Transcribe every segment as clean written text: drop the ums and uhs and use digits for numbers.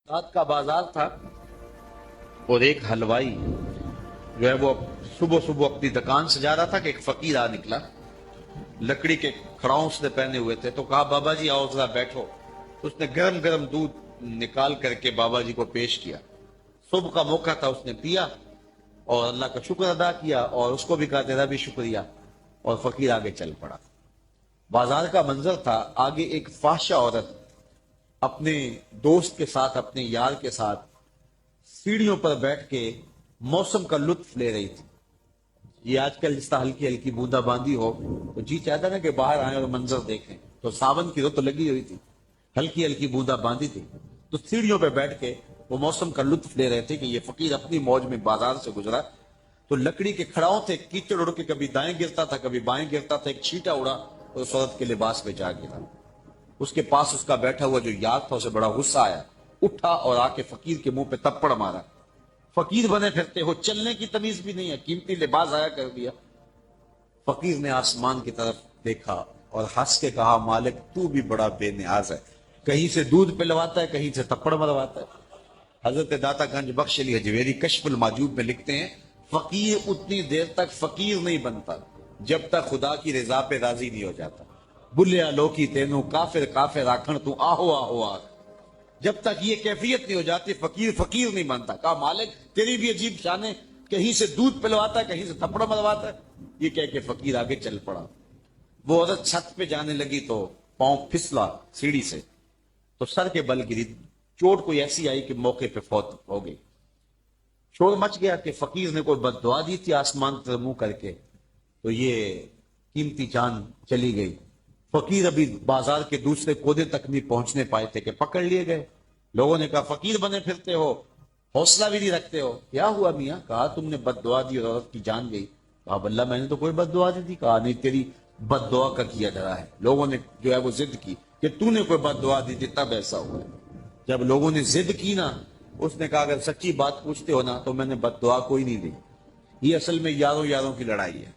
رات کا بازار تھا اور ایک حلوائی جو ہے وہ صبح صبح اپنی دکان سے جا رہا تھا کہ ایک فقیر آ نکلا، لکڑی کے کھڑاؤں اس نے پہنے ہوئے تھے، تو کہا بابا جی آؤ ذرا بیٹھو۔ اس نے گرم گرم دودھ نکال کر کے بابا جی کو پیش کیا۔ صبح کا موقع تھا، اس نے پیا اور اللہ کا شکر ادا کیا اور اس کو بھی کہا تیرا بھی شکریہ، اور فقیر آگے چل پڑا۔ بازار کا منظر تھا، آگے ایک فاحشہ عورت اپنے دوست کے ساتھ، اپنے یار کے ساتھ سیڑھیوں پر بیٹھ کے موسم کا لطف لے رہی تھی۔ یہ آج کل جس طرح ہلکی ہلکی بوندا باندی ہو تو جی چاہتا نا کہ باہر آئیں اور منظر دیکھیں، تو ساون کی رت لگی ہوئی تھی، ہلکی ہلکی بوندا باندی تھی، تو سیڑھیوں پہ بیٹھ کے وہ موسم کا لطف لے رہے تھے کہ یہ فقیر اپنی موج میں بازار سے گزرا تو لکڑی کے کھڑاؤں تھے، کیچڑ اڑ کے کبھی دائیں گرتا تھا کبھی بائیں گرتا تھا، ایک چھینٹا اڑا اور اس عورت کے لباس پہ جا گرا۔ اس کے پاس اس کا بیٹھا ہوا جو یار تھا اسے بڑا غصہ آیا، اٹھا اور آ کے فقیر کے منہ پہ تپڑ مارا۔ فقیر بنے پھرتے ہو، چلنے کی تمیز بھی نہیں ہے، قیمتی لباس ضائع کر دیا۔ فقیر نے آسمان کی طرف دیکھا اور ہنس کے کہا مالک تو بھی بڑا بے نیاز ہے، کہیں سے دودھ پلواتا ہے کہیں سے تپڑ مرواتا ہے۔ حضرت داتا گنج بخش علی حجویری کشف المعجوب میں لکھتے ہیں فقیر اتنی دیر تک فقیر نہیں بنتا جب تک خدا کی رضا پہ راضی نہیں ہو جاتا۔ بلیا لوکی تینوں کافر کافر آکھن تو آہو آہو آکھ، جب تک یہ کیفیت نہیں ہو جاتی فقیر فقیر نہیں بنتا۔ کہا مالک تیری بھی عجیب شان ہے، کہیں سے دودھ پلواتا ہے کہیں سے تھپڑ مرواتا ہے۔ یہ کہہ کے فقیر آگے چل پڑا۔ وہ عورت چھت پہ جانے لگی تو پاؤں پھسلا سیڑھی سے تو سر کے بل گری، چوٹ کوئی ایسی آئی کہ موقع پہ فوت ہو گئی۔ شور مچ گیا کہ فقیر نے کوئی بد دعا دی تھی آسمان پر منہ کر کے، تو یہ قیمتی جان چلی گئی۔ فقیر ابھی بازار کے دوسرے کودے تک نہیں پہنچنے پائے تھے کہ پکڑ لیے گئے۔ لوگوں نے کہا فقیر بنے پھرتے ہو، حوصلہ بھی نہیں رکھتے ہو، کیا ہوا میاں؟ کہا تم نے بد دعا دی اور عورت کی جان گئی۔ کہا بلّہ میں نے تو کوئی بد دعا دی تھی۔ کہا نہیں، تیری بد دعا کا کیا ڈرا ہے۔ لوگوں نے جو ہے وہ ضد کی کہ تو نے کوئی بد دعا دی تھی تب ایسا ہوا ہے۔ جب لوگوں نے ضد کی نا، اس نے کہا اگر سچی بات پوچھتے ہو نا تو میں نے بد دعا کوئی نہیں دی، یہ اصل میں یاروں یاروں کی لڑائی ہے۔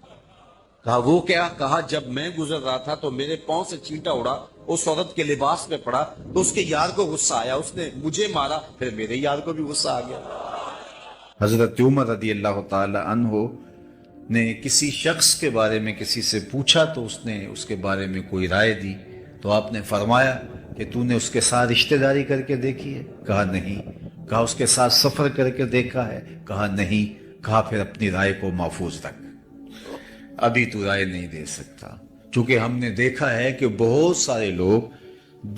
کہا وہ کیا؟ کہا جب میں گزر رہا تھا تو میرے پاؤں سے چینٹا اڑا، اس عورت کے لباس پہ پڑا تو اس کے یار کو غصہ آیا، اس نے مجھے مارا، پھر میرے یار کو بھی غصہ آ گیا۔ حضرت عمر رضی اللہ تعالی عنہ نے کسی شخص کے بارے میں کسی سے پوچھا تو اس نے اس کے بارے میں کوئی رائے دی، تو آپ نے فرمایا کہ تو نے اس کے ساتھ رشتہ داری کر کے دیکھی ہے؟ کہا نہیں۔ کہا اس کے ساتھ سفر کر کے دیکھا ہے؟ کہا نہیں۔ کہا پھر اپنی رائے کو محفوظ رکھ، ابھی تو رائے نہیں دے سکتا، چونکہ ہم نے دیکھا ہے کہ بہت سارے لوگ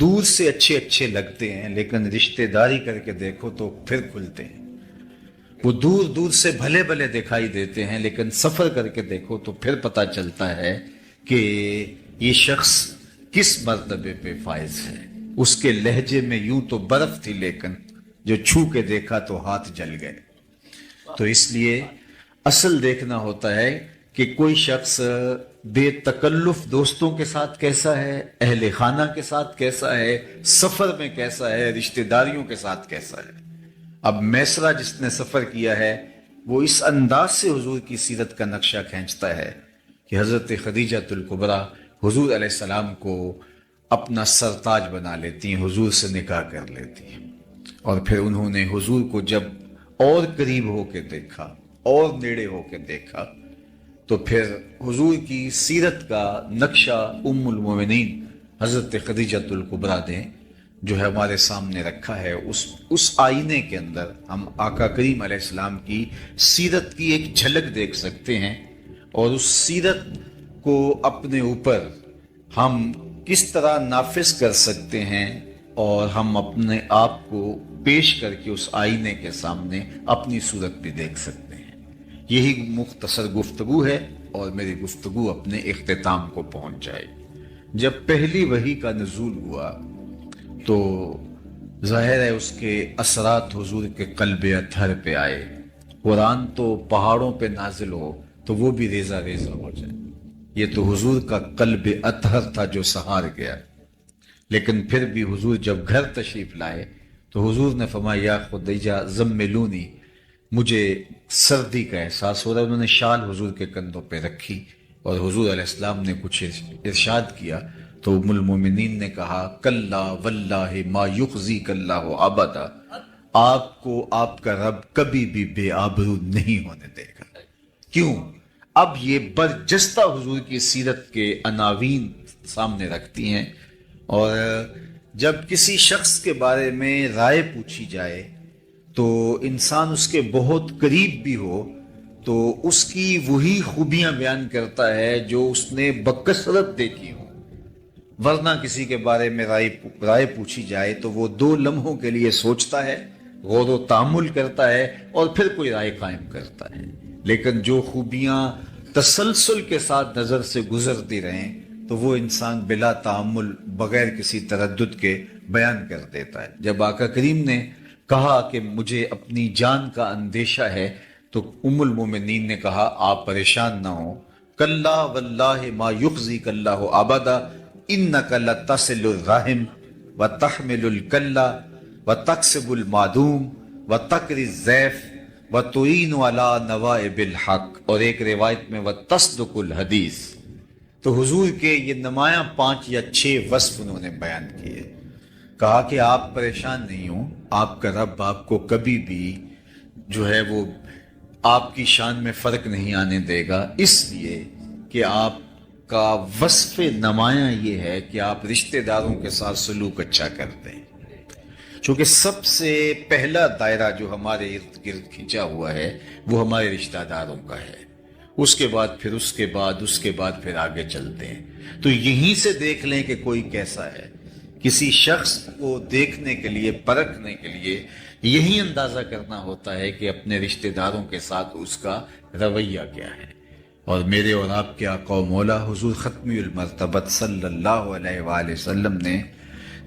دور سے اچھے اچھے لگتے ہیں لیکن رشتہ داری کر کے دیکھو تو پھر کھلتے ہیں۔ وہ دور دور سے بھلے بھلے دکھائی دیتے ہیں لیکن سفر کر کے دیکھو تو پھر پتہ چلتا ہے کہ یہ شخص کس مرتبے پہ فائز ہے۔ اس کے لہجے میں یوں تو برف تھی لیکن جو چھو کے دیکھا تو ہاتھ جل گئے۔ تو اس لیے اصل دیکھنا ہوتا ہے کہ کوئی شخص بے تکلف دوستوں کے ساتھ کیسا ہے، اہل خانہ کے ساتھ کیسا ہے، سفر میں کیسا ہے، رشتہ داریوں کے ساتھ کیسا ہے۔ اب میسرہ جس نے سفر کیا ہے وہ اس انداز سے حضور کی سیرت کا نقشہ کھینچتا ہے کہ حضرت خدیجہ الکبریٰ حضور علیہ السلام کو اپنا سرتاج بنا لیتی ہیں، حضور سے نکاح کر لیتی ہیں، اور پھر انہوں نے حضور کو جب اور قریب ہو کے دیکھا اور نیڑے ہو کے دیکھا تو پھر حضور کی سیرت کا نقشہ ام المومنین حضرت خدیجہ الکبریٰ نے جو ہے ہمارے سامنے رکھا ہے۔ اس آئینے کے اندر ہم آقا کریم علیہ السلام کی سیرت کی ایک جھلک دیکھ سکتے ہیں، اور اس سیرت کو اپنے اوپر ہم کس طرح نافذ کر سکتے ہیں اور ہم اپنے آپ کو پیش کر کے اس آئینے کے سامنے اپنی صورت بھی دیکھ سکتے ہیں۔ یہی مختصر گفتگو ہے اور میری گفتگو اپنے اختتام کو پہنچ جائے۔ جب پہلی وحی کا نزول ہوا تو ظاہر ہے اس کے اثرات حضور کے قلب اطہر پہ آئے۔ قرآن تو پہاڑوں پہ نازل ہو تو وہ بھی ریزہ ریزہ ہو جائے، یہ تو حضور کا قلب اطہر تھا جو سہار گیا۔ لیکن پھر بھی حضور جب گھر تشریف لائے تو حضور نے فرمایا یا خدیجہ زملونی، مجھے سردی کا احساس ہو رہا ہے۔ انہوں نے شال حضور کے کندھوں پہ رکھی اور حضور علیہ السلام نے کچھ ارشاد کیا تو ام المومنین نے کہا کلا واللہ ما یخزیک اللہ ابدا، آپ کو آپ کا رب کبھی بھی بے آبرو نہیں ہونے دے گا۔ کیوں؟ اب یہ برجستہ حضور کی سیرت کے عناوین سامنے رکھتی ہیں، اور جب کسی شخص کے بارے میں رائے پوچھی جائے تو انسان اس کے بہت قریب بھی ہو تو اس کی وہی خوبیاں بیان کرتا ہے جو اس نے بکثرت دیکھی ہو، ورنہ کسی کے بارے میں رائے پوچھی جائے تو وہ 2 لمحوں کے لیے سوچتا ہے، غور و تامل کرتا ہے اور پھر کوئی رائے قائم کرتا ہے، لیکن جو خوبیاں تسلسل کے ساتھ نظر سے گزرتی رہیں تو وہ انسان بلا تعامل بغیر کسی تردد کے بیان کر دیتا ہے۔ جب آقا کریم نے کہا کہ مجھے اپنی جان کا اندیشہ ہے تو ام المومنین نے کہا آپ پریشان نہ ہوں، کلا واللہ ما یخزیک اللہ ابدا انک لتصل الرحم وتحمل الکلا وتکسب المعدوم وتقری الضیف وتعین علی نوائب الحق، اور ایک روایت میں وتصدق الحدیث۔ تو حضور کے یہ نمایاں 5 یا 6 وصف انہوں نے بیان کیے، کہا کہ آپ پریشان نہیں ہوں، آپ کا رب آپ کو کبھی بھی جو ہے وہ آپ کی شان میں فرق نہیں آنے دے گا، اس لیے کہ آپ کا وصف نمایاں یہ ہے کہ آپ رشتہ داروں کے ساتھ سلوک اچھا کرتے ہیں، چونکہ سب سے پہلا دائرہ جو ہمارے ارد گرد کھینچا ہوا ہے وہ ہمارے رشتہ داروں کا ہے، اس کے بعد پھر آگے چلتے ہیں۔ تو یہیں سے دیکھ لیں کہ کوئی کیسا ہے، کسی شخص کو دیکھنے کے لیے، پرکھنے کے لیے یہی اندازہ کرنا ہوتا ہے کہ اپنے رشتہ داروں کے ساتھ اس کا رویہ کیا ہے۔ اور میرے اور آپ کے آقا و مولا حضور ختمی المرتبت صلی اللہ علیہ وآلہ وسلم نے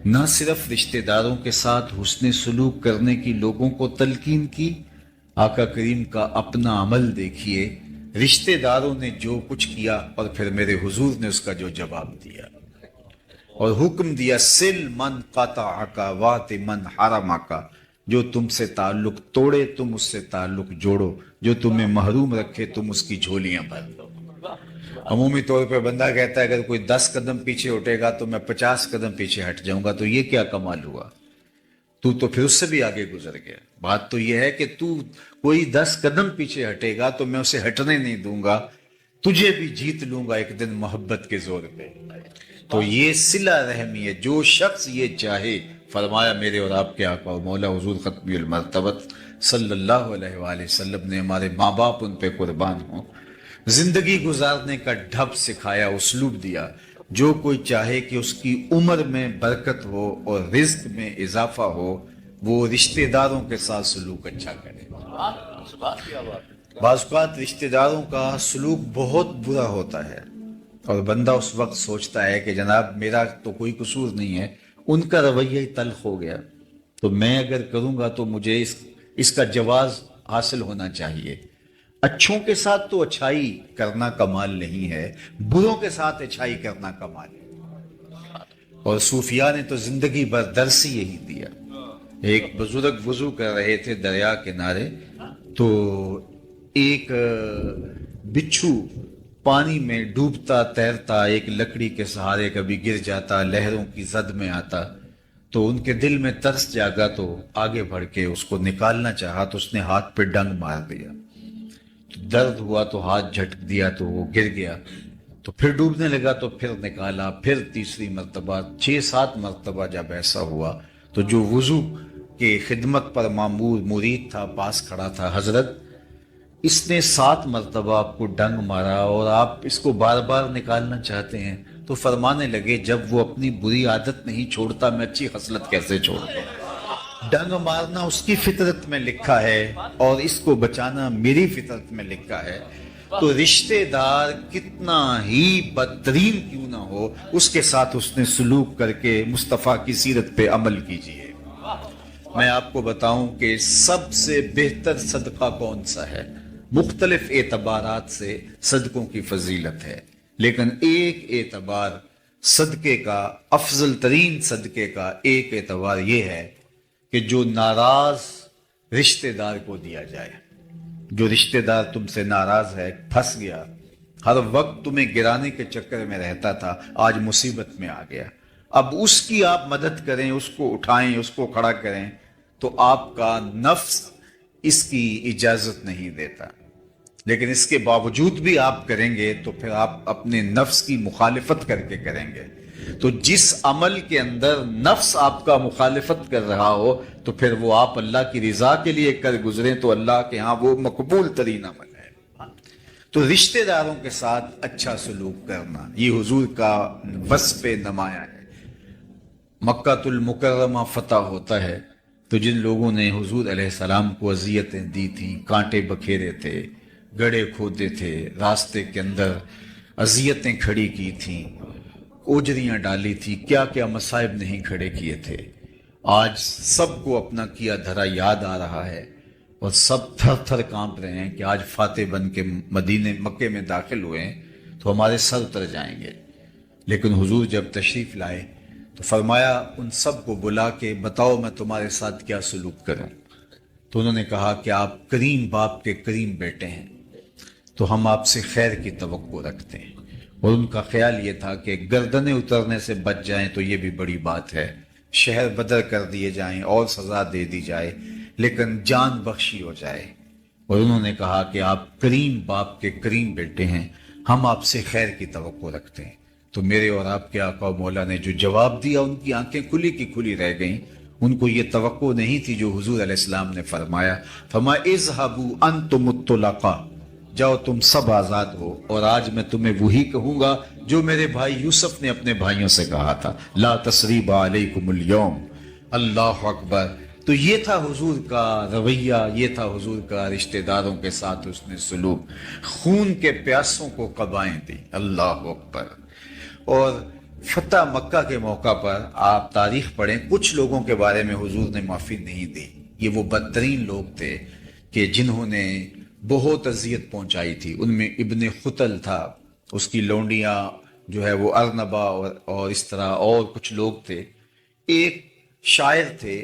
نہ صرف رشتہ داروں کے ساتھ حسن سلوک کرنے کی لوگوں کو تلقین کی، آقا کریم کا اپنا عمل دیکھیے، رشتہ داروں نے جو کچھ کیا اور پھر میرے حضور نے اس کا جو جواب دیا اور حکم دیا، سل من قطعک وات من حرمک، جو تم سے تعلق توڑے تم اس سے تعلق جوڑو، جو تمہیں محروم رکھے تم اس کی جھولیاں بھر دو۔ عمومی طور پہ بندہ کہتا ہے اگر کوئی 10 قدم پیچھے اٹھے گا تو میں 50 قدم پیچھے ہٹ جاؤں گا، تو یہ کیا کمال ہوا؟ تو پھر اس سے بھی آگے گزر گیا۔ بات تو یہ ہے کہ تو کوئی 10 قدم پیچھے ہٹے گا تو میں اسے ہٹنے نہیں دوں گا، تجھے بھی جیت لوں گا ایک دن محبت کے زور پہ۔ تو یہ صلہ رحمی ہے، جو شخص یہ چاہے، فرمایا میرے اور آپ کے آقا و مولا حضور ختمی المرتبت صلی اللہ علیہ وآلہ وسلم نے، ہمارے ماں باپ ان پہ قربان ہوں، زندگی گزارنے کا ڈھب سکھایا، اسلوب دیا، جو کوئی چاہے کہ اس کی عمر میں برکت ہو اور رزق میں اضافہ ہو، وہ رشتہ داروں کے ساتھ سلوک اچھا کرے۔ بعض اوقات رشتہ داروں کا سلوک بہت برا ہوتا ہے اور بندہ اس وقت سوچتا ہے کہ جناب میرا تو کوئی قصور نہیں ہے، ان کا رویہ ہی تلخ ہو گیا، تو میں اگر کروں گا تو مجھے اس کا جواز حاصل ہونا چاہیے۔ اچھوں کے ساتھ تو اچھائی کرنا کمال نہیں ہے، بروں کے ساتھ اچھائی کرنا کمال ہے۔ اور صوفیاء نے تو زندگی بھر درس ہی یہی دیا۔ ایک بزرگ وضو کر رہے تھے دریا کنارے، تو ایک بچھو پانی میں ڈوبتا تیرتا ایک لکڑی کے سہارے کبھی گر جاتا، لہروں کی زد میں آتا، تو ان کے دل میں ترس جاگا، تو آگے بڑھ کے اس کو نکالنا چاہا تو اس نے ہاتھ پہ ڈنگ مار دیا، درد ہوا تو ہاتھ جھٹک دیا تو وہ گر گیا، تو پھر ڈوبنے لگا تو پھر نکالا، پھر تیسری مرتبہ، 6-7 مرتبہ جب ایسا ہوا تو جو وضو کے خدمت پر معمور مرید تھا پاس کھڑا تھا، حضرت اس نے 7 مرتبہ آپ کو ڈنگ مارا اور آپ اس کو بار بار نکالنا چاہتے ہیں، تو فرمانے لگے جب وہ اپنی بری عادت نہیں چھوڑتا میں اچھی خصلت کیسے چھوڑ دوں؟ ڈنگ مارنا اس کی فطرت میں لکھا ہے اور اس کو بچانا میری فطرت میں لکھا ہے، تو رشتہ دار کتنا ہی بدترین کیوں نہ ہو اس کے ساتھ اس نے سلوک کر کے مصطفیٰ کی سیرت پہ عمل کیجیے۔ میں آپ کو بتاؤں کہ سب سے بہتر صدقہ کون سا ہے؟ مختلف اعتبارات سے صدقوں کی فضیلت ہے، لیکن ایک اعتبار صدقے کا، افضل ترین صدقے کا ایک اعتبار یہ ہے کہ جو ناراض رشتہ دار کو دیا جائے۔ جو رشتہ دار تم سے ناراض ہے، پھنس گیا، ہر وقت تمہیں گرانے کے چکر میں رہتا تھا، آج مصیبت میں آ گیا، اب اس کی آپ مدد کریں، اس کو اٹھائیں، اس کو کھڑا کریں، تو آپ کا نفس اس کی اجازت نہیں دیتا، لیکن اس کے باوجود بھی آپ کریں گے تو پھر آپ اپنے نفس کی مخالفت کر کے کریں گے۔ تو جس عمل کے اندر نفس آپ کا مخالفت کر رہا ہو تو پھر وہ آپ اللہ کی رضا کے لیے کر گزریں تو اللہ کے ہاں وہ مقبول ترین عمل ہے۔ تو رشتہ داروں کے ساتھ اچھا سلوک کرنا یہ حضور کا وصف نمایاں ہے۔ مکہ المکرمہ فتح ہوتا ہے تو جن لوگوں نے حضور علیہ السلام کو اذیتیں دی تھیں، کانٹے بکھیرے تھے، گڑھے کھودے تھے، راستے کے اندر اذیتیں کھڑی کی تھیں، اوجریاں ڈالی تھی، کیا کیا مصائب نہیں کھڑے کیے تھے، آج سب کو اپنا کیا دھرا یاد آ رہا ہے اور سب تھر تھر کانپ رہے ہیں کہ آج فاتح بن کے مکے میں داخل ہوئے ہیں تو ہمارے سر اتر جائیں گے۔ لیکن حضور جب تشریف لائے تو فرمایا ان سب کو بلا کے بتاؤ میں تمہارے ساتھ کیا سلوک کروں، تو انہوں نے کہا کہ آپ کریم باپ کے کریم بیٹے ہیں تو ہم آپ سے خیر کی توقع رکھتے ہیں، اور ان کا خیال یہ تھا کہ گردنیں اترنے سے بچ جائیں تو یہ بھی بڑی بات ہے، شہر بدر کر دیے جائیں اور سزا دے دی جائے لیکن جان بخشی ہو جائے، اور انہوں نے کہا کہ آپ کریم باپ کے کریم بیٹے ہیں، ہم آپ سے خیر کی توقع رکھتے ہیں۔ تو میرے اور آپ کے آقا و مولا نے جو جواب دیا ان کی آنکھیں کھلی کی کھلی رہ گئیں، ان کو یہ توقع نہیں تھی جو حضور علیہ السلام نے فرمایا، اذهبوا انتم الطلقاء، جاؤ تم سب آزاد ہو، اور آج میں تمہیں وہی کہوں گا جو میرے بھائی یوسف نے اپنے بھائیوں سے کہا تھا، لا تثریب علیکم اليوم، اللہ اکبر۔ تو یہ تھا حضور کا رویہ، یہ تھا حضور کا رشتہ داروں کے ساتھ اس نے سلوک، خون کے پیاسوں کو قبائیں دی، اللہ اکبر۔ اور فتح مکہ کے موقع پر آپ تاریخ پڑھیں، کچھ لوگوں کے بارے میں حضور نے معافی نہیں دی، یہ وہ بدترین لوگ تھے کہ جنہوں نے بہت اذیت پہنچائی تھی، ان میں ابن خطل تھا، اس کی لونڈیاں جو ہے وہ ارنبا اور اس طرح اور کچھ لوگ تھے، ایک شاعر تھے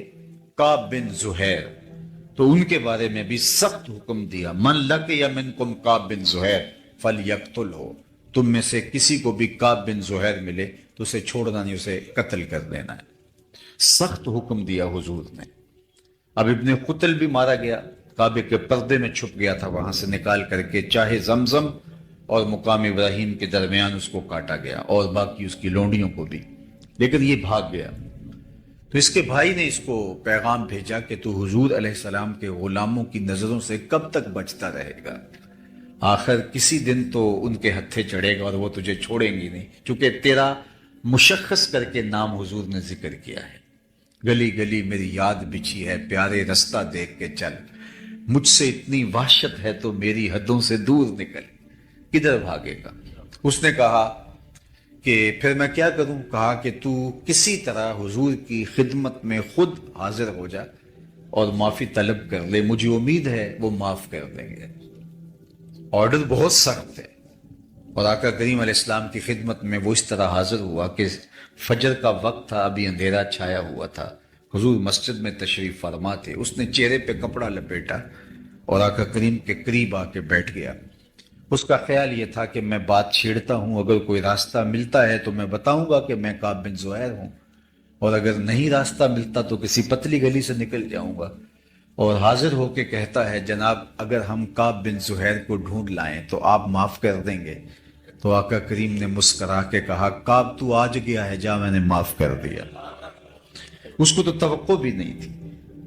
کعب بن زہیر، تو ان کے بارے میں بھی سخت حکم دیا، من لقی منکم کعب بن زہیر فلیقتلہ، تم میں سے کسی کو بھی کعب بن زہیر ملے تو اسے چھوڑنا نہیں، اسے قتل کر دینا ہے، سخت حکم دیا حضور نے۔ اب ابن قتل بھی مارا گیا، کعبے کے پردے میں چھپ گیا تھا، وہاں سے نکال کر کے چاہے زمزم اور مقام ابراہیم کے درمیان اس کو کاٹا گیا، اور باقی اس کی لونڈیوں کو بھی، لیکن یہ بھاگ گیا۔ تو اس کے بھائی نے اس کو پیغام بھیجا کہ تو حضور علیہ السلام کے غلاموں کی نظروں سے کب تک بچتا رہے گا، آخر کسی دن تو ان کے ہتھے چڑھے گا اور وہ تجھے چھوڑیں گی نہیں، چونکہ تیرا مشخص کر کے نام حضور نے ذکر کیا ہے، گلی گلی میری یاد بچھی ہے، پیارے رستہ دیکھ کے چل، مجھ سے اتنی وحشت ہے تو میری حدوں سے دور نکل، کدھر بھاگے گا؟ اس نے کہا کہ پھر میں کیا کروں؟ کہا کہ تو کسی طرح حضور کی خدمت میں خود حاضر ہو جا اور معافی طلب کر لے، مجھے امید ہے وہ معاف کر دیں گے۔ آرڈر بہت سخت ہے، اور آقا کریم علیہ السلام کی خدمت میں وہ اس طرح حاضر ہوا کہ فجر کا وقت تھا، ابھی اندھیرا چھایا ہوا تھا، حضور مسجد میں تشریف فرما تھے، اس نے چہرے پہ کپڑا لپیٹا اور آقا کریم کے قریب آ کے بیٹھ گیا۔ اس کا خیال یہ تھا کہ میں بات چھیڑتا ہوں، اگر کوئی راستہ ملتا ہے تو میں بتاؤں گا کہ میں کعب بن زہیر ہوں، اور اگر نہیں راستہ ملتا تو کسی پتلی گلی سے نکل جاؤں گا، اور حاضر ہو کے کہتا ہے جناب اگر ہم کعب بن زہیر کو ڈھونڈ لائیں تو آپ معاف کر دیں گے؟ تو آقا کریم نے مسکرا کے کہا کعب تو آج گیا ہے، جا میں نے معاف کر دیا۔ اس کو تو توقع بھی نہیں تھی،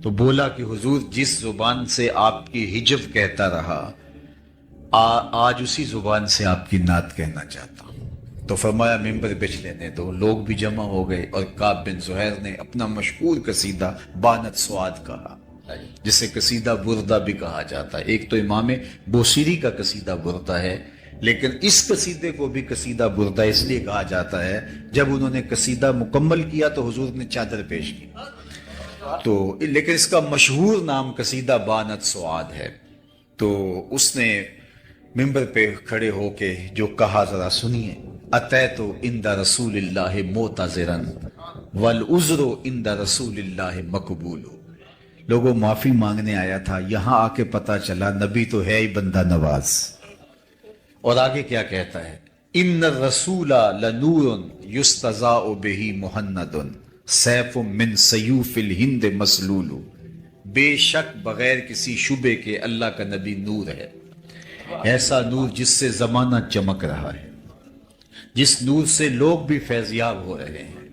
تو بولا کہ حضور جس زبان سے آپ کی ہجب کہتا رہا، آج اسی زبان سے آپ کی نعت کہنا چاہتا ہوں۔ تو فرمایا ممبر بچ لینے دو، لوگ بھی جمع ہو گئے، اور کعب بن زہیر نے اپنا مشہور قصیدہ بانت سعاد کہا، جسے قصیدہ بردہ بھی کہا جاتا ہے۔ ایک تو امام بوصیری کا قصیدہ بردہ ہے، لیکن اس قصیدے کو بھی قصیدہ بردہ اس لیے کہا جاتا ہے جب انہوں نے قصیدہ مکمل کیا تو حضور نے چادر پیش کی، تو لیکن اس کا مشہور نام قصیدہ بانت سعاد ہے۔ تو اس نے ممبر پہ کھڑے ہو کے جو کہا ذرا سنیے، اتیت عند رسول اللہ معتذرا والعذر عند رسول اللہ مقبول، لوگوں معافی مانگنے آیا تھا، یہاں آ کے پتا چلا نبی تو ہے ہی بندہ نواز، اور آگے کیا کہتا ہے؟ ان الرسول لنور یستضاء بہ محند سیف من سیوف الہند مسلول، بے شک بغیر کسی شبے کے اللہ کا نبی نور ہے، ایسا نور جس سے زمانہ چمک رہا ہے، جس نور سے لوگ بھی فیضیاب ہو رہے ہیں،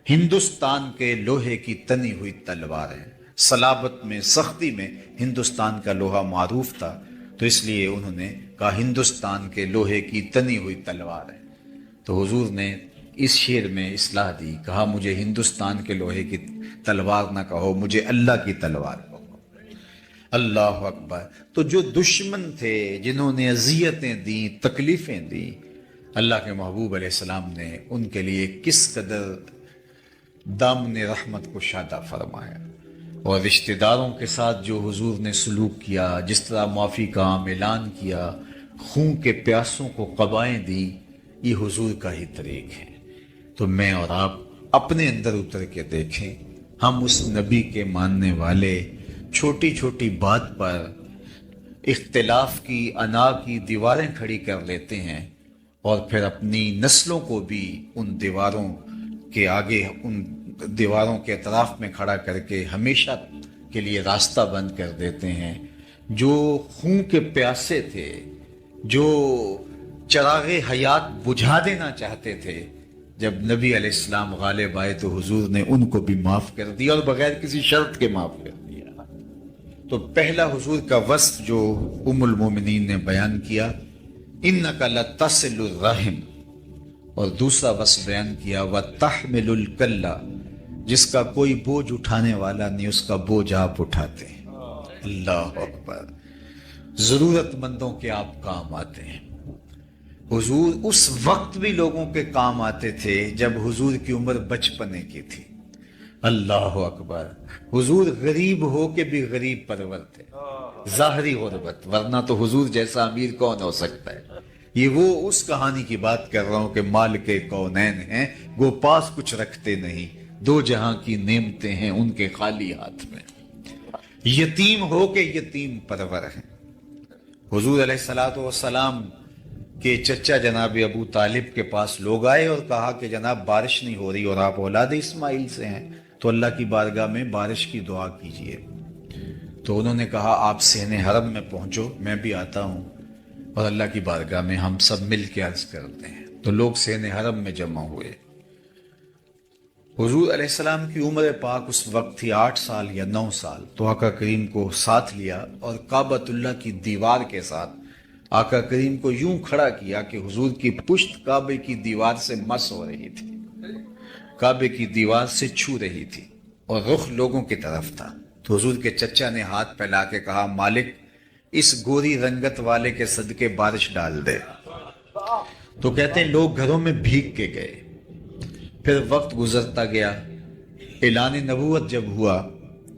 ہندوستان کے لوہے کی تنی ہوئی تلوار ہے۔ صلابت میں، سختی میں ہندوستان کا لوہا معروف تھا، تو اس لیے انہوں نے کہا ہندوستان کے لوہے کی تنی ہوئی تلوار ہے۔ تو حضور نے اس شعر میں اصلاح دی، کہا مجھے ہندوستان کے لوہے کی تلوار نہ کہو، مجھے اللہ کی تلوار کہو۔ اللہ اکبر۔ تو جو دشمن تھے، جنہوں نے اذیتیں دیں، تکلیفیں دیں، اللہ کے محبوب علیہ السلام نے ان کے لیے کس قدر دامن رحمت کو شادہ فرمایا، اور رشتہ داروں کے ساتھ جو حضور نے سلوک کیا، جس طرح معافی کا عام اعلان کیا، خون کے پیاسوں کو قبائیں دی، یہ حضور کا ہی طریق ہے۔ تو میں اور آپ اپنے اندر اتر کے دیکھیں، ہم اس نبی کے ماننے والے چھوٹی چھوٹی بات پر اختلاف کی انا کی دیواریں کھڑی کر لیتے ہیں، اور پھر اپنی نسلوں کو بھی ان دیواروں کے آگے، ان دیواروں کے اطراف میں کھڑا کر کے ہمیشہ کے لیے راستہ بند کر دیتے ہیں۔ جو خون کے پیاسے تھے، جو چراغ حیات بجھا دینا چاہتے تھے، جب نبی علیہ السلام غالب آئے تو حضور نے ان کو بھی معاف کر دیا، اور بغیر کسی شرط کے معاف کر دیا۔ تو پہلا حضور کا وصف جو ام المومنین نے بیان کیا، انک لتصل الرحم، اور دوسرا وصف بیان کیا وتحمل الکلہ، جس کا کوئی بوجھ اٹھانے والا نہیں، اس کا بوجھ آپ اٹھاتے ہیں۔ اللہ اکبر۔ ضرورت مندوں کے آپ کام آتے ہیں۔ حضور اس وقت بھی لوگوں کے کام آتے تھے جب حضور کی عمر بچپنے کی تھی۔ اللہ اکبر۔ حضور غریب ہو کے بھی غریب پرور تھے، ظاہری غربت، ورنہ تو حضور جیسا امیر کون ہو سکتا ہے۔ یہ وہ اس کہانی کی بات کر رہا ہوں کہ مال کے کونین ہیں، گو پاس کچھ رکھتے نہیں، دو جہاں کی نعمتیں ہیں ان کے خالی ہاتھ میں۔ یتیم ہو کے یتیم پرور ہیں۔ حضور علیہ الصلوۃ والسلام کے چچا جناب ابو طالب کے پاس لوگ آئے اور کہا کہ جناب بارش نہیں ہو رہی اور آپ اولاد اسماعیل سے ہیں، تو اللہ کی بارگاہ میں بارش کی دعا کیجئے۔ تو انہوں نے کہا آپ صحن حرم میں پہنچو، میں بھی آتا ہوں، اور اللہ کی بارگاہ میں ہم سب مل کے عرض کرتے ہیں۔ تو لوگ صحن حرم میں جمع ہوئے۔ حضور علیہ السلام کی عمر پاک اس وقت تھی 8 سال یا 9 سال، تو آقا کریم کو ساتھ لیا اور کعبۃ اللہ کی دیوار کے ساتھ آقا کریم کو یوں کھڑا کیا کہ حضور کی پشت کعبے کی دیوار سے مس ہو رہی تھی، کعبے کی دیوار سے چھو رہی تھی، اور رخ لوگوں کی طرف تھا۔ تو حضور کے چچا نے ہاتھ پھیلا کے کہا مالک اس گوری رنگت والے کے صدقے بارش ڈال دے۔ تو کہتے ہیں لوگ گھروں میں بھیگ کے گئے۔ پھر وقت گزرتا گیا، اعلان نبوت جب ہوا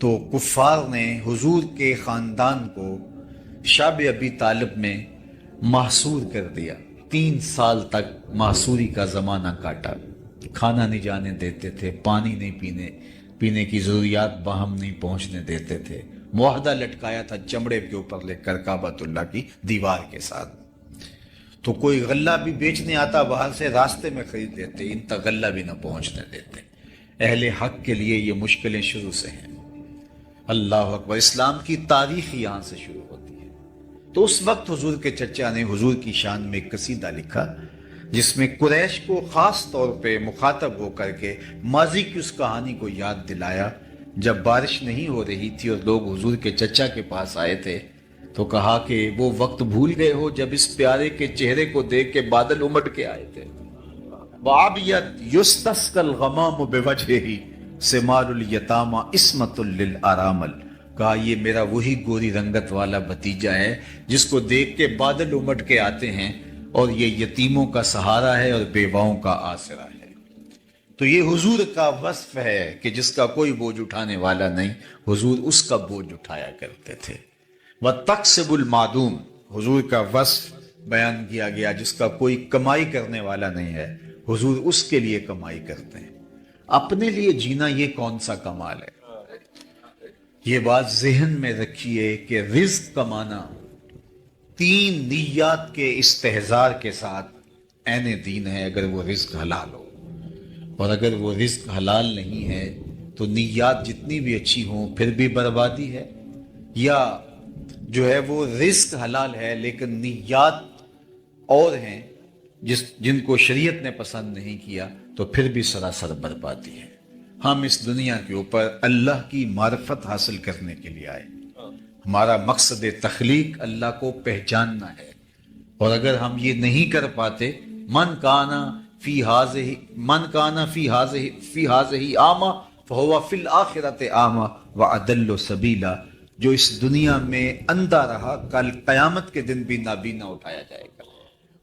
تو کفار نے حضور کے خاندان کو شاب ابی طالب میں محصور کر دیا۔ 3 سال تک محصوری کا زمانہ کاٹا، کھانا نہیں جانے دیتے تھے، پانی نہیں پینے کی ضروریات باہم نہیں پہنچنے دیتے تھے، معاہدہ لٹکایا تھا چمڑے کے اوپر لکھ کر کعبۃ اللہ کی دیوار کے ساتھ۔ تو کوئی غلہ بھی بیچنے آتا باہر سے، راستے میں خرید لیتے، ان تک غلہ بھی نہ پہنچنے دیتے۔ اہل حق کے لیے یہ مشکلیں شروع سے ہیں۔ اللہ اکبر۔ اسلام کی تاریخ یہاں سے شروع ہوتی ہے۔ تو اس وقت حضور کے چچا نے حضور کی شان میں ایک قصیدہ لکھا، جس میں قریش کو خاص طور پہ مخاطب ہو کر کے ماضی کی اس کہانی کو یاد دلایا، جب بارش نہیں ہو رہی تھی اور لوگ حضور کے چچا کے پاس آئے تھے، تو کہا کہ وہ وقت بھول گئے ہو جب اس پیارے کے چہرے کو دیکھ کے بادل امٹ کے آئے تھے۔ وَعَبْيَتْ يُسْتَسْقَى الْغَمَامُ بِوَجْهِهِ ثِمَارُ الْيَتَامَى عِصْمَةٌ لِلْأَرَامِلِ، کہا یہ میرا وہی گوری رنگت والا بھتیجا ہے جس کو دیکھ کے بادل امٹ کے آتے ہیں، اور یہ یتیموں کا سہارا ہے اور بیواؤں کا آسرا ہے۔ تو یہ حضور کا وصف ہے کہ جس کا کوئی بوجھ اٹھانے والا نہیں، حضور اس کا بوجھ اٹھایا کرتے تھے۔ وَتَقْسِبُ الْمَعْدُومِ، حضور کا وصف بیان کیا گیا جس کا کوئی کمائی کرنے والا نہیں ہے، حضور اس کے لیے کمائی کرتے ہیں۔ اپنے لیے جینا یہ کون سا کمال ہے؟ یہ بات ذہن میں رکھیے کہ رزق کمانا تین نیات کے استحضار کے ساتھ عین دین ہے اگر وہ رزق حلال ہو، اور اگر وہ رزق حلال نہیں ہے تو نیات جتنی بھی اچھی ہوں پھر بھی بربادی ہے، یا جو ہے وہ رزق حلال ہے لیکن نیات اور ہیں جن کو شریعت نے پسند نہیں کیا تو پھر بھی سراسر بربادی ہے۔ ہم اس دنیا کے اوپر اللہ کی معرفت حاصل کرنے کے لیے آئے، ہمارا مقصد تخلیق اللہ کو پہچاننا ہے، اور اگر ہم یہ نہیں کر پاتے، من کانا فی ہذہ اعمی فہو فی الآخرۃ اعمی واضل سبیلا، جو اس دنیا میں اندھا رہا کل قیامت کے دن بھی نابینا اٹھایا جائے گا۔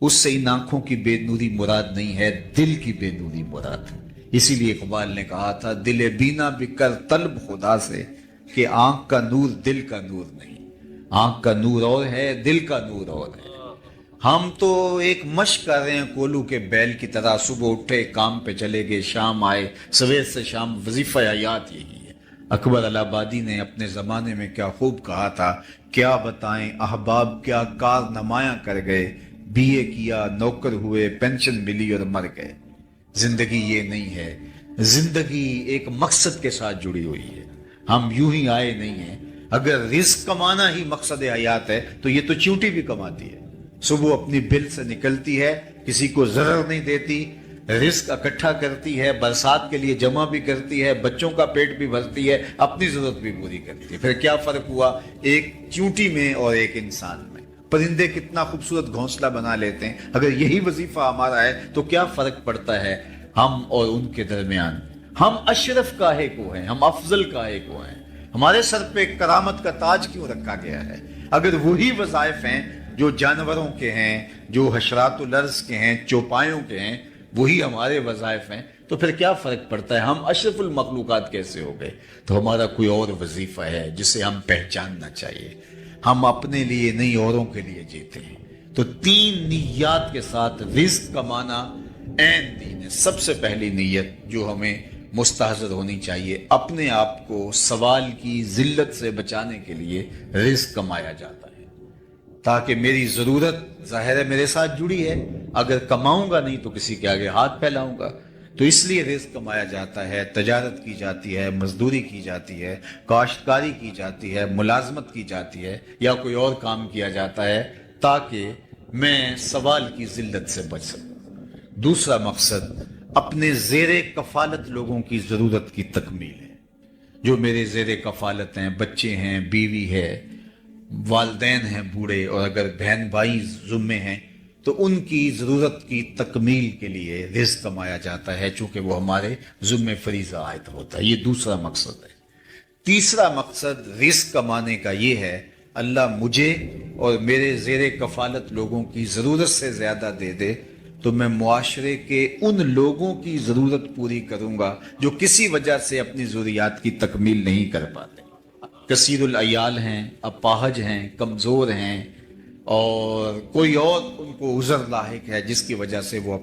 اس سے ان آنکھوں کی بے نوری مراد نہیں ہے، دل کی بے نوری مراد ہے۔ اسی لیے اقبال نے کہا تھا، دل بینا بھی کر طلب خدا سے کہ آنکھ کا نور دل کا نور نہیں، آنکھ کا نور اور ہے، دل کا نور اور ہے۔ ہم تو ایک مشق کر رہے ہیں کولو کے بیل کی طرح، صبح اٹھے کام پہ چلے گئے، شام آئے، سویر سے شام وظیفہ حیات یہی ہے۔ اکبر الہ آبادی نے اپنے زمانے میں کیا خوب کہا تھا، کیا بتائیں احباب کیا کار نمایاں کر گئے، بی اے کیا، نوکر ہوئے، پینشن ملی اور مر گئے۔ زندگی یہ نہیں ہے، زندگی ایک مقصد کے ساتھ جڑی ہوئی ہے، ہم یوں ہی آئے نہیں ہیں۔ اگر رزق کمانا ہی مقصد حیات ہے تو یہ تو چیونٹی بھی کماتی ہے، صبح اپنی بل سے نکلتی ہے، کسی کو ضرر نہیں دیتی، رزق اکٹھا کرتی ہے، برسات کے لیے جمع بھی کرتی ہے، بچوں کا پیٹ بھی بھرتی ہے، اپنی ضرورت بھی پوری کرتی ہے۔ پھر کیا فرق ہوا ایک چیونٹی میں اور ایک انسان میں؟ پرندے کتنا خوبصورت گھونسلہ بنا لیتے ہیں، اگر یہی وظیفہ ہمارا ہے تو کیا فرق پڑتا ہے ہم اور ان کے درمیان؟ ہم اشرف کاہے کو ہیں، ہم افضل کاہے کو ہیں؟ ہمارے سر پہ کرامت کا تاج کیوں رکھا گیا ہے؟ اگر وہی وظائف ہیں جو جانوروں کے ہیں، جو حشرات الارض کے ہیں، چوپایوں کے ہیں، وہی ہمارے وظائف ہیں، تو پھر کیا فرق پڑتا ہے؟ ہم اشرف المخلوقات کیسے ہو گئے؟ تو ہمارا کوئی اور وظیفہ ہے جسے ہم پہچاننا چاہیے۔ ہم اپنے لیے نہیں اوروں کے لیے جیتے ہیں۔ تو تین نیات کے ساتھ رزق کمانا عین دین ہے۔ سب سے پہلی نیت جو ہمیں مستحضر ہونی چاہیے، اپنے آپ کو سوال کی ذلت سے بچانے کے لیے رزق کمایا جاتا ہے، تاکہ میری ضرورت ظاہر ہے میرے ساتھ جڑی ہے، اگر کماؤں گا نہیں تو کسی کے آگے ہاتھ پھیلاؤں گا، تو اس لیے رزق کمایا جاتا ہے، تجارت کی جاتی ہے، مزدوری کی جاتی ہے، کاشتکاری کی جاتی ہے، ملازمت کی جاتی ہے، یا کوئی اور کام کیا جاتا ہے تاکہ میں سوال کی ذلت سے بچ سکوں۔ دوسرا مقصد اپنے زیر کفالت لوگوں کی ضرورت کی تکمیل ہے۔ جو میرے زیر کفالت ہیں، بچے ہیں، بیوی ہے، والدین ہیں بوڑھے، اور اگر بہن بھائی ذمے ہیں تو ان کی ضرورت کی تکمیل کے لیے رزق کمایا جاتا ہے، چونکہ وہ ہمارے ذمے فریضہ عائد ہوتا ہے۔ یہ دوسرا مقصد ہے۔ تیسرا مقصد رزق کمانے کا یہ ہے، اللہ مجھے اور میرے زیر کفالت لوگوں کی ضرورت سے زیادہ دے دے تو میں معاشرے کے ان لوگوں کی ضرورت پوری کروں گا جو کسی وجہ سے اپنی ضروریات کی تکمیل نہیں کر پاتے، کثیر العیال ہیں، اپاہج ہیں، کمزور ہیں، اور کوئی اور ان کو عذر لاحق ہے جس کی وجہ سے وہ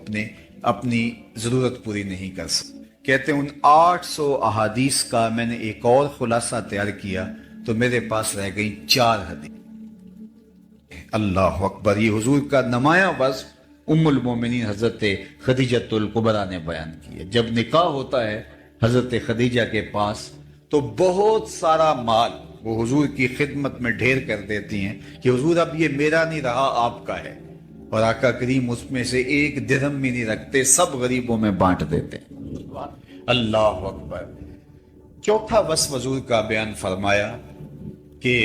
اپنی ضرورت پوری نہیں کر سکتے۔ کہتے ہیں ان 800 احادیث کا میں نے ایک اور خلاصہ تیار کیا تو میرے پاس رہ گئی 4 حدیث۔ اللہ اکبر! یہ حضور کا نمایاں وصف ام المومنین حضرت خدیجہ الکبریٰ نے بیان کی ہے۔ جب نکاح ہوتا ہے حضرت خدیجہ کے پاس تو بہت سارا مال وہ حضور کی خدمت میں ڈھیر کر دیتی ہیں کہ حضور اب یہ میرا نہیں رہا، آپ کا ہے، اور آقا کریم اس میں سے 1 درہم بھی نہیں رکھتے، سب غریبوں میں بانٹ دیتے ہیں۔ اللہ اکبر! چوتھا وصف حضور کا بیان فرمایا کہ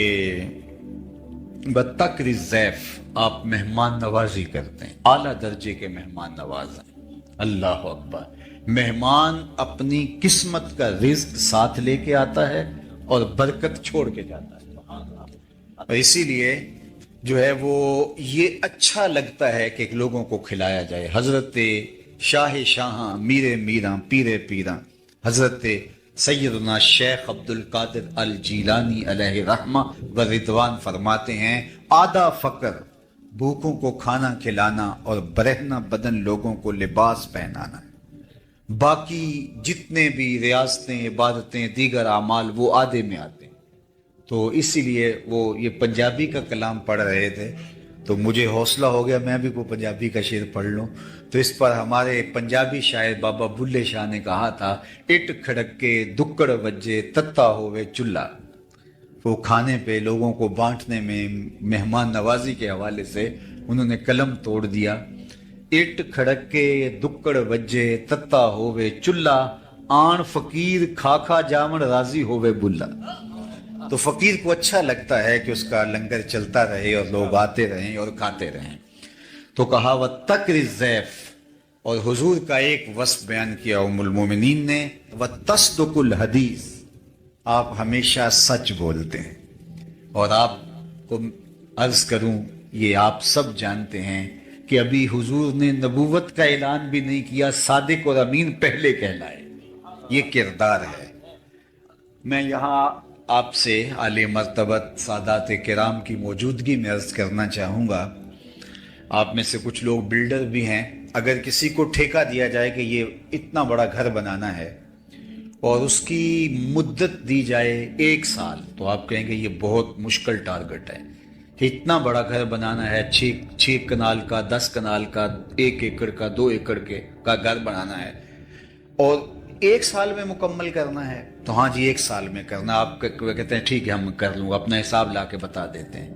بتکر الضیف، آپ مہمان نوازی کرتے ہیں، اعلیٰ درجے کے مہمان نواز ہیں۔ اللہ اکبر! مہمان اپنی قسمت کا رزق ساتھ لے کے آتا ہے اور برکت چھوڑ کے جاتا ہے، اور اسی لیے جو ہے وہ یہ اچھا لگتا ہے کہ لوگوں کو کھلایا جائے۔ حضرت شاہ شاہاں، میر میراں، پیر پیراں، حضرت سیدنا شیخ عبد القادر الجیلانی علیہ رحمہ و رضوان فرماتے ہیں، آدھا فقر بھوکوں کو کھانا کھلانا اور برہنہ بدن لوگوں کو لباس پہنانا ہے، باقی جتنے بھی ریاستیں، عبادتیں، دیگر اعمال وہ آدھے میں آتے ہیں۔ تو اسی لیے وہ یہ پنجابی کا کلام پڑھ رہے تھے تو مجھے حوصلہ ہو گیا میں بھی کوئی پنجابی کا شعر پڑھ لوں. تو اس پر ہمارے پنجابی شاعر بابا بلے شاہ نے کہا تھا, اٹ کھڑک کے دکڑ وجے تتا ہوئے چولہا. وہ کھانے پہ لوگوں کو بانٹنے میں مہمان نوازی کے حوالے سے انہوں نے قلم توڑ دیا. اٹ کھڑک کے دکڑ وجے تتا ہوئے چولہا, آن فقیر کھا کھا جامن راضی ہوئے بلا. تو فقیر کو اچھا لگتا ہے کہ اس کا لنگر چلتا رہے اور لوگ آتے رہیں اور کھاتے رہیں. تو کہا وہ تکر الضیف, اور حضور کا ایک وصف بیان کیا ام المومنین نے, وہ تصدق الحدیث, آپ ہمیشہ سچ بولتے ہیں. اور آپ کو عرض کروں, یہ آپ سب جانتے ہیں کہ ابھی حضور نے نبوت کا اعلان بھی نہیں کیا, صادق اور امین پہلے کہلائے. یہ کردار ہے. میں یہاں آپ سے اعلی مرتبت سادات کرام کی موجودگی میں عرض کرنا چاہوں گا, آپ میں سے کچھ لوگ بلڈر بھی ہیں, اگر کسی کو ٹھیکہ دیا جائے کہ یہ اتنا بڑا گھر بنانا ہے اور اس کی مدت دی جائے 1 سال, تو آپ کہیں گے یہ بہت مشکل ٹارگٹ ہے کہ اتنا بڑا گھر بنانا ہے, 6 کنال کا, 10 کنال کا, 1 ایکڑ کا, 2 ایکڑ کا گھر بنانا ہے اور 1 سال میں مکمل کرنا ہے. تو ہاں جی 1 سال میں کرنا. آپ کہتے ہیں ٹھیک ہے ہم کر لوں گا, اپنا حساب لا کے بتا دیتے ہیں,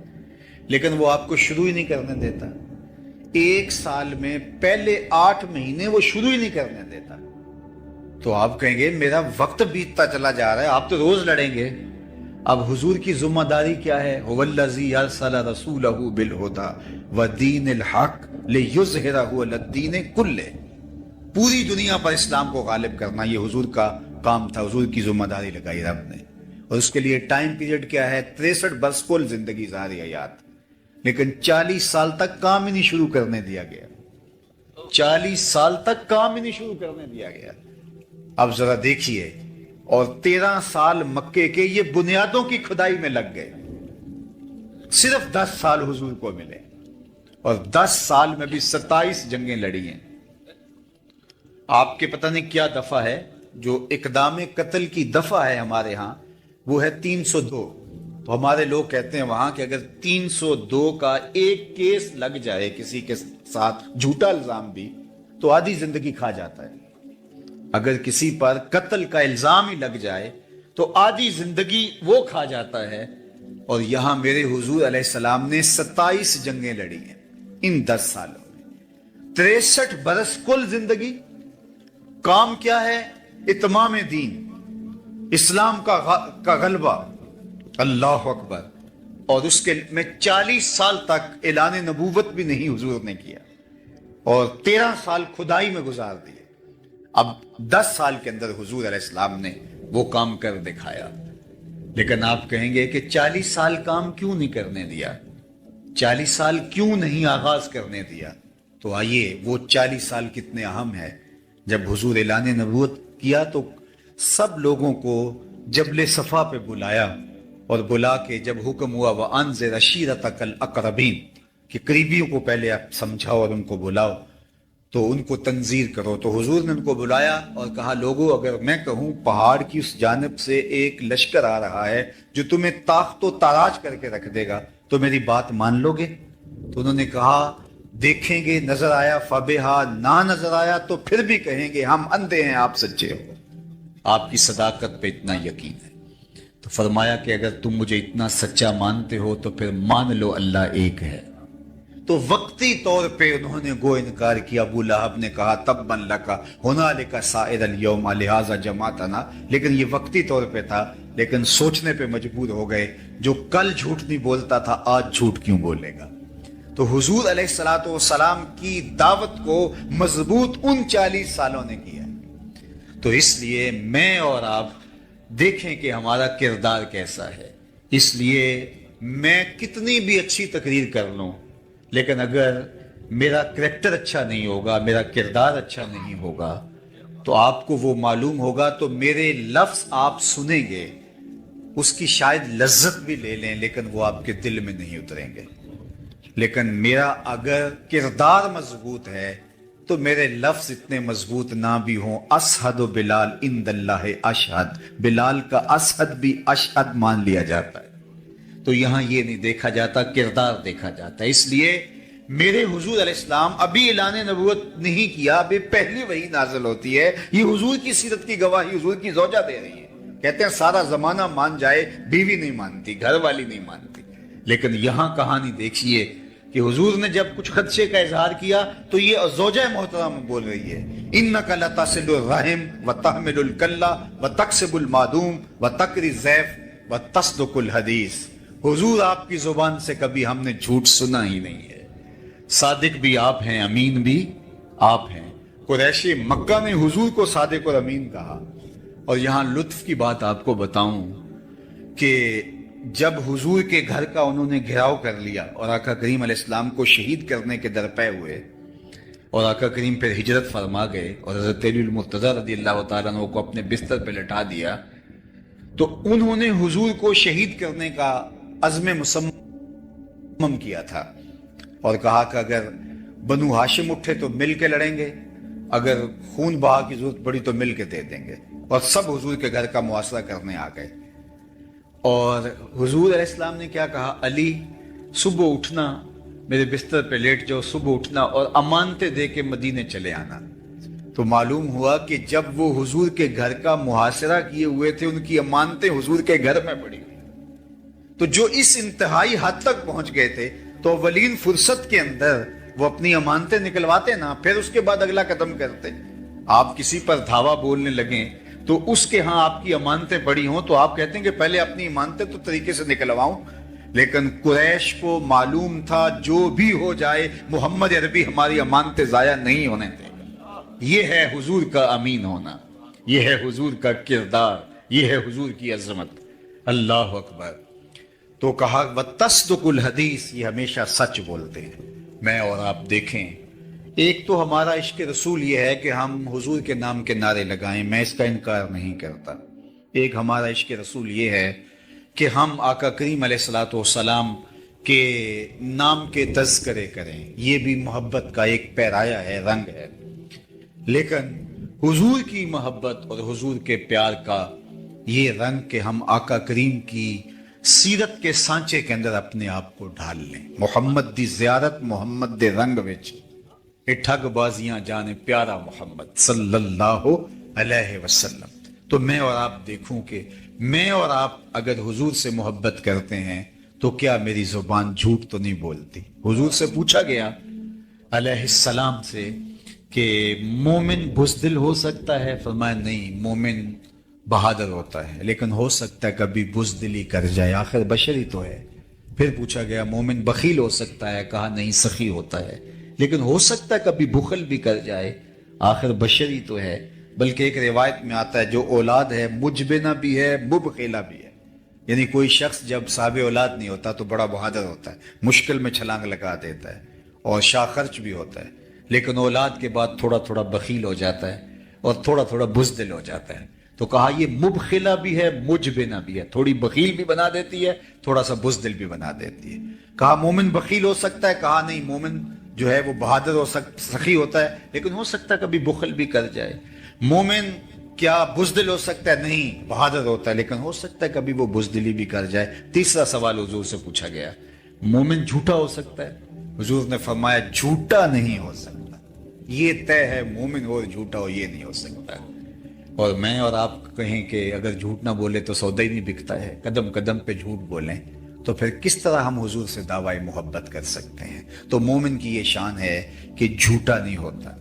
لیکن وہ آپ کو شروع ہی نہیں کرنے دیتا. 1 سال میں پہلے 8 مہینے وہ شروع ہی نہیں کرنے دیتا. تو آپ کہیں گے میرا وقت بیتتا چلا جا رہا ہے, آپ تو روز لڑیں گے. اب حضور کی ذمہ داری کیا ہے؟ هو الذی ارسل رسولہ بالہدی ودین الحق لیظہرہ علی الدین کلہ. پوری دنیا پر اسلام کو غالب کرنا یہ حضور کا کام تھا, حضور کی ذمہ داری لگائی رب نے. اور اس کے لیے ٹائم پیریڈ کیا ہے؟ 63 برس کل زندگی ظاہری حیات, لیکن 40 سال تک کام ہی نہیں شروع کرنے دیا گیا. 40 سال تک کام ہی نہیں شروع کرنے دیا گیا. اب ذرا دیکھیے, اور 13 سال مکے کے یہ بنیادوں کی کھدائی میں لگ گئے. صرف 10 سال حضور کو ملے, اور 10 سال میں بھی 27 جنگیں لڑی ہیں. آپ کے پتہ نہیں کیا دفعہ ہے, جو اقدام قتل کی دفعہ ہے ہمارے ہاں وہ ہے 302. تو ہمارے لوگ کہتے ہیں وہاں کہ اگر 302 کا ایک کیس لگ جائے کسی کے ساتھ, جھوٹا الزام بھی, تو آدھی زندگی کھا جاتا ہے. اگر کسی پر قتل کا الزام ہی لگ جائے تو آدھی زندگی وہ کھا جاتا ہے. اور یہاں میرے حضور علیہ السلام نے 27 جنگیں لڑی ہیں ان 10 سالوں میں. 63 برس کل زندگی. کام کیا ہے؟ اتمام دین, اسلام کا غلبہ. اللہ اکبر. اور اس کے میں 40 سال تک اعلان نبوت بھی نہیں حضور نے کیا, اور 13 سال کھدائی میں گزار دیے. اب 10 سال کے اندر حضور علیہ السلام نے وہ کام کر دکھایا. لیکن آپ کہیں گے کہ 40 سال کام کیوں نہیں کرنے دیا, 40 سال کیوں نہیں آغاز کرنے دیا؟ تو آئیے وہ 40 سال کتنے اہم ہے. جب حضور اعلان نبوت کیا تو سب لوگوں کو جبل صفا پہ بلایا, اور بلا کے جب حکم ہوا وَأَنذِرْ عَشِيرَتَكَ الْأَقْرَبِينَ کہ قریبیوں کو پہلے آپ سمجھاؤ اور ان کو بلاؤ, تو ان کو تنذیر کرو. تو حضور نے ان کو بلایا اور کہا لوگوں اگر میں کہوں پہاڑ کی اس جانب سے ایک لشکر آ رہا ہے جو تمہیں تاخت و تاراج کر کے رکھ دے گا, تو میری بات مان لو گے؟ تو انہوں نے کہا دیکھیں گے, نظر آیا فبہا, نہ نظر آیا تو پھر بھی کہیں گے ہم اندھے ہیں آپ سچے ہو. آپ کی صداقت پہ اتنا یقین ہے. تو فرمایا کہ اگر تم مجھے اتنا سچا مانتے ہو تو پھر مان لو اللہ ایک ہے. تو وقتی طور پہ انہوں نے گو انکار کیا. ابو لہب نے کہا تبًا لک ھنالک سائر اليوم لہذا جمعتنا, لیکن یہ وقتی طور پہ تھا. لیکن سوچنے پہ مجبور ہو گئے, جو کل جھوٹ نہیں بولتا تھا آج جھوٹ کیوں بولے گا. تو حضور علیہ الصلوۃ والسلام کی دعوت کو مضبوط ان 40 سالوں نے کیا. تو اس لیے میں اور آپ دیکھیں کہ ہمارا کردار کیسا ہے. اس لیے میں کتنی بھی اچھی تقریر کر لوں, لیکن اگر میرا کریکٹر اچھا نہیں ہوگا, میرا کردار اچھا نہیں ہوگا, تو آپ کو وہ معلوم ہوگا. تو میرے لفظ آپ سنیں گے, اس کی شاید لذت بھی لے لیں, لیکن وہ آپ کے دل میں نہیں اتریں گے. لیکن میرا اگر کردار مضبوط ہے تو میرے لفظ اتنے مضبوط نہ بھی ہوں. اشہد بلال عند اللہ اشہد, بلال کا اشہد بھی اشہد مان لیا جاتا ہے. تو یہاں یہ نہیں دیکھا جاتا، کردار دیکھا جاتا ہے۔ اس لیے میرے حضور علیہ السلام ابھی اعلان نبوت نہیں کیا، ابھی پہلی وحی نازل ہوتی ہے، یہ حضور کی سیرت کی گواہی حضور کی زوجہ دے رہی ہے۔ کہتے ہیں سارا زمانہ مان جائے، بیوی نہیں مانتی، گھر والی نہیں مانتی، لیکن یہاں کہانی دیکھیے کہ حضور نے جب کچھ خدشے کا اظہار کیا تو یہ زوجہ محترم بول رہی ہے، انک لتصل الرحم وتحمل الکلہ وتکسب المعدوم وتقری الضیف وتصدق الحدیث۔ حضور آپ کی زبان سے کبھی ہم نے جھوٹ سنا ہی نہیں ہے، صادق بھی آپ ہیں، امین بھی آپ ہیں۔ قریشی مکہ نے حضور کو صادق اور امین کہا۔ اور یہاں لطف کی بات آپ کو بتاؤں کہ جب حضور کے گھر کا انہوں نے گھیراؤ کر لیا اور آقا کریم علیہ السلام کو شہید کرنے کے درپے ہوئے اور آقا کریم پھر ہجرت فرما گئے اور حضرت علی المرتضیٰ رضی اللہ تعالیٰ عنہ کو اپنے بستر پہ لٹا دیا، تو انہوں نے حضور کو شہید کرنے کا عزم مصمم کیا تھا اور کہا کہ اگر بنو ہاشم اٹھے تو مل کے لڑیں گے، اگر خون بہا کی ضرورت پڑی تو مل کے دے دیں گے، اور سب حضور کے گھر کا محاصرہ کرنے آ گئے۔ اور حضور علیہ السلام نے کیا کہا، علی صبح اٹھنا، میرے بستر پہ لیٹ جاؤ، صبح اٹھنا اور امانتیں دے کے مدینے چلے آنا۔ تو معلوم ہوا کہ جب وہ حضور کے گھر کا محاصرہ کیے ہوئے تھے، ان کی امانتیں حضور کے گھر میں پڑی ہوئی، تو جو اس انتہائی حد تک پہنچ گئے تھے تو اولین فرصت کے اندر وہ اپنی امانتیں نکلواتے نا، پھر اس کے بعد اگلا قدم کرتے۔ آپ کسی پر دھاوا بولنے لگیں تو اس کے ہاں آپ کی امانتیں پڑی ہوں تو آپ کہتے ہیں کہ پہلے اپنی امانتیں تو طریقے سے نکلواؤں، لیکن قریش کو معلوم تھا جو بھی ہو جائے محمد عربی ہماری امانتیں ضائع نہیں ہونے دے گا۔ یہ ہے حضور کا امین ہونا، یہ ہے حضور کا کردار، یہ ہے حضور کی عظمت۔ اللہ اکبر۔ تو کہا وتصدق الحدیث، یہ ہمیشہ سچ بولتے ہیں۔ میں اور آپ دیکھیں، ایک تو ہمارا عشق رسول یہ ہے کہ ہم حضور کے نام کے نعرے لگائیں، میں اس کا انکار نہیں کرتا۔ ایک ہمارا عشق رسول یہ ہے کہ ہم آقا کریم علیہ الصلوۃ والسلام کے نام کے تذکرے کریں، یہ بھی محبت کا ایک پیرایا ہے، رنگ ہے۔ لیکن حضور کی محبت اور حضور کے پیار کا یہ رنگ کہ ہم آقا کریم کی سیرت کے سانچے کے اندر اپنے آپ کو ڈھال لیں۔ محمد دی زیارت محمد دے رنگ وچ ٹھگ بازیاں جانے پیارا محمد صلی اللہ علیہ وسلم۔ تو میں اور آپ دیکھوں کہ میں اور آپ اگر حضور سے محبت کرتے ہیں تو کیا میری زبان جھوٹ تو نہیں بولتی؟ حضور سے پوچھا گیا علیہ السلام سے کہ مومن بزدل ہو سکتا ہے؟ فرمایا نہیں، مومن بہادر ہوتا ہے، لیکن ہو سکتا ہے کبھی بزدلی کر جائے، آخر بشری تو ہے۔ پھر پوچھا گیا مومن بخیل ہو سکتا ہے؟ کہا نہیں، سخی ہوتا ہے، لیکن ہو سکتا ہے کبھی بخل بھی کر جائے، آخر بشری تو ہے۔ بلکہ ایک روایت میں آتا ہے جو اولاد ہے مجبنہ بھی ہے، مبخلہ بھی ہے، یعنی کوئی شخص جب صاحب اولاد نہیں ہوتا تو بڑا بہادر ہوتا ہے، مشکل میں چھلانگ لگا دیتا ہے اور شاہ خرچ بھی ہوتا ہے، لیکن اولاد کے بعد تھوڑا تھوڑا بخیل ہو جاتا ہے اور تھوڑا تھوڑا بزدل ہو جاتا ہے۔ تو کہا یہ مبخلہ بھی ہے، مجبنہ بھی ہے، تھوڑی بخیل بھی بنا دیتی ہے، تھوڑا سا بزدل بھی بنا دیتی ہے۔ کہا مومن بخیل ہو سکتا ہے؟ کہا نہیں، مومن جو ہے وہ بہادر ہو سخی ہوتا ہے، لیکن ہو سکتا ہے کبھی بخل بھی کر جائے۔ مومن کیا بزدل ہو سکتا ہے؟ نہیں، بہادر ہوتا ہے، لیکن ہو سکتا ہے کبھی وہ بزدلی بھی کر جائے۔ تیسرا سوال حضور سے پوچھا گیا مومن جھوٹا ہو سکتا ہے؟ حضور نے فرمایا جھوٹا نہیں ہو سکتا، یہ طے ہے، مومن ہو جھوٹا ہو یہ نہیں ہو سکتا۔ اور میں اور آپ کہیں کہ اگر جھوٹ نہ بولے تو سودا ہی نہیں بکتا ہے، قدم قدم پہ جھوٹ بولیں تو پھر کس طرح ہم حضور سے دعوی محبت کر سکتے ہیں؟ تو مومن کی یہ شان ہے کہ جھوٹا نہیں ہوتا۔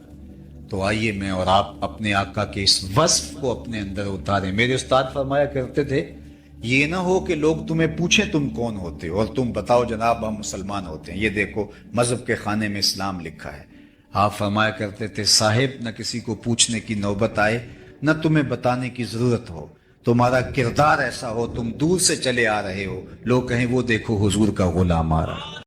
تو آئیے میں اور آپ اپنے آقا کے اس وصف کو اپنے اندر اتاریں۔ میرے استاد فرمایا کرتے تھے یہ نہ ہو کہ لوگ تمہیں پوچھیں تم کون ہوتے اور تم بتاؤ جناب ہم مسلمان ہوتے ہیں، یہ دیکھو مذہب کے خانے میں اسلام لکھا ہے۔ آپ فرمایا کرتے تھے صاحب نہ کسی کو پوچھنے کی نوبت آئے نہ تمہیں بتانے کی ضرورت ہو، تمہارا کردار ایسا ہو، تم دور سے چلے آ رہے ہو، لوگ کہیں وہ دیکھو حضور کا غلام آ رہا ہے۔